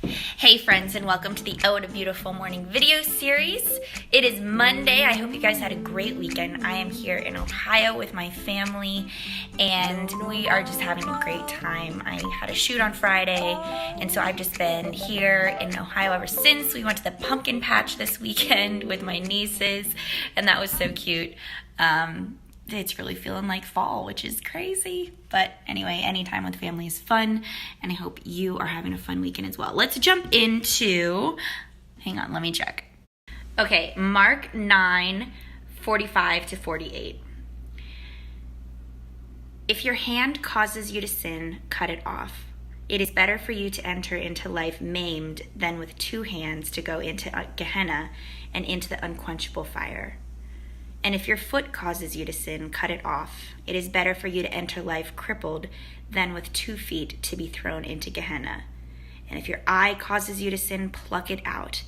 Hey friends, and welcome to the Oh What a Beautiful Morning video series. It is Monday. I hope you guys had a great weekend. I am here in Ohio with my family and we are just having a great time. I had a shoot on Friday and so I've just been here in Ohio ever since. We went to the pumpkin patch this weekend with my nieces and that was so cute. It's really feeling like fall, which is crazy. But anyway, any time with family is fun, and I hope you are having a fun weekend as well. Let's jump into, hang on, let me check. Okay, Mark 9:45-48. If your hand causes you to sin, cut it off. It is better for you to enter into life maimed than with two hands to go into Gehenna and into the unquenchable fire. And if your foot causes you to sin, cut it off. It is better for you to enter life crippled than with 2 feet to be thrown into Gehenna. And if your eye causes you to sin, pluck it out.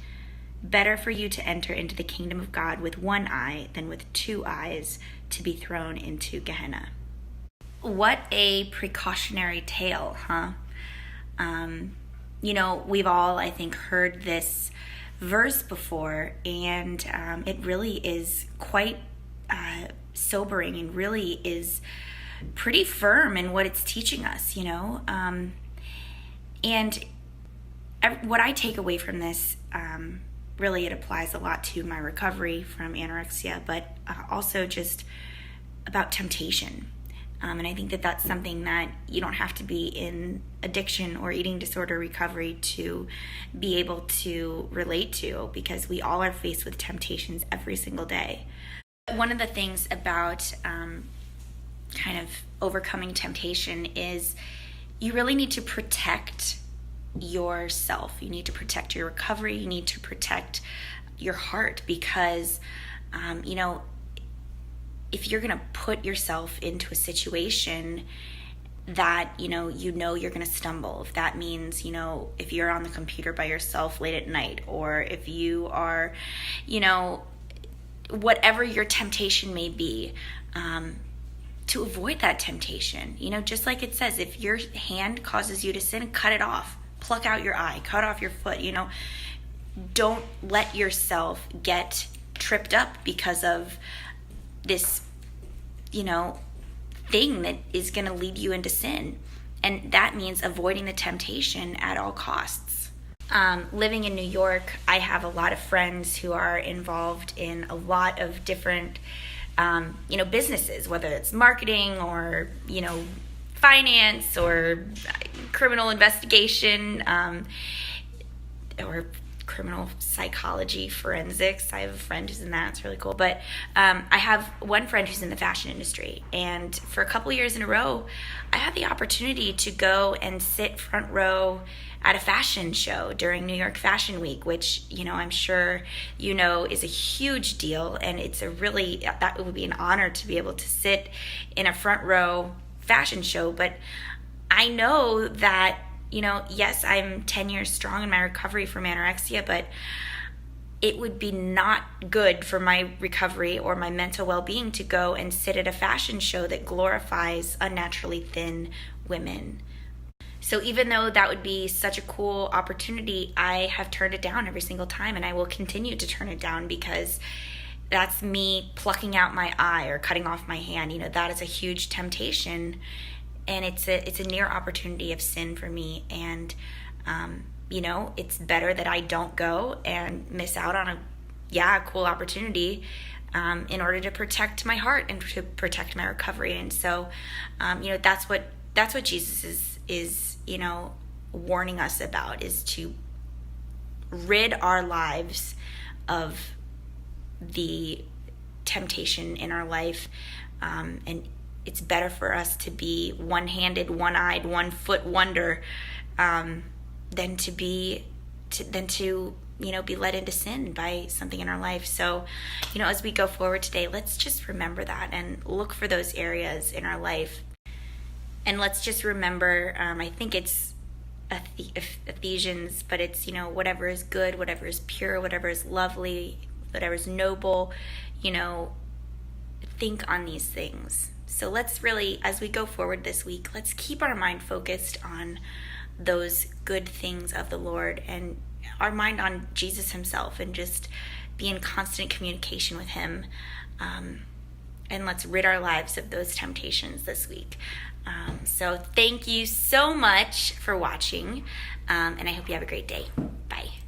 Better for you to enter into the kingdom of God with 1 eye than with 2 eyes to be thrown into Gehenna. What a precautionary tale, huh? We've all, I think, heard this verse before, and it really is quite sobering and really is pretty firm in what it's teaching us, and what I take away from this, really it applies a lot to my recovery from anorexia, but also just about temptation. And I think that that's something that you don't have to be in addiction or eating disorder recovery to be able to relate to, because we all are faced with temptations every single day. One of the things about kind of overcoming temptation is you really need to protect yourself. You need to protect your recovery. You need to protect your heart, because if you're going to put yourself into a situation that, you're going to stumble, if that means, if you're on the computer by yourself late at night, or if you are, whatever your temptation may be, to avoid that temptation, just like it says, if your hand causes you to sin, cut it off, pluck out your eye, cut off your foot, don't let yourself get tripped up because of this, thing that is going to lead you into sin. And that means avoiding the temptation at all costs. Living in New York, I have a lot of friends who are involved in a lot of different, businesses, whether it's marketing or, finance or criminal investigation, or criminal psychology, forensics. I have a friend who's in that. It's really cool. But I have one friend who's in the fashion industry. And for a couple years in a row, I had the opportunity to go and sit front row at a fashion show during New York Fashion Week, which, I'm sure is a huge deal. And it's that would be an honor to be able to sit in a front row fashion show. But I know that yes, I'm 10 years strong in my recovery from anorexia, but it would be not good for my recovery or my mental well-being to go and sit at a fashion show that glorifies unnaturally thin women. So even though that would be such a cool opportunity, I have turned it down every single time, and I will continue to turn it down, because that's me plucking out my eye or cutting off my hand. That is a huge temptation. And it's a near opportunity of sin for me. And, it's better that I don't go and miss out on a cool opportunity in order to protect my heart and to protect my recovery. And so, that's what Jesus is warning us about, is to rid our lives of the temptation in our life, and it's better for us to be one-handed, one-eyed, one-foot wonder, than to be led into sin by something in our life. So, as we go forward today, let's just remember that and look for those areas in our life. And let's just remember, I think it's Ephesians, but it's, whatever is good, whatever is pure, whatever is lovely, whatever is noble, think on these things. So let's really, as we go forward this week, let's keep our mind focused on those good things of the Lord and our mind on Jesus himself, and just be in constant communication with him. And let's rid our lives of those temptations this week. So thank you so much for watching, and I hope you have a great day. Bye.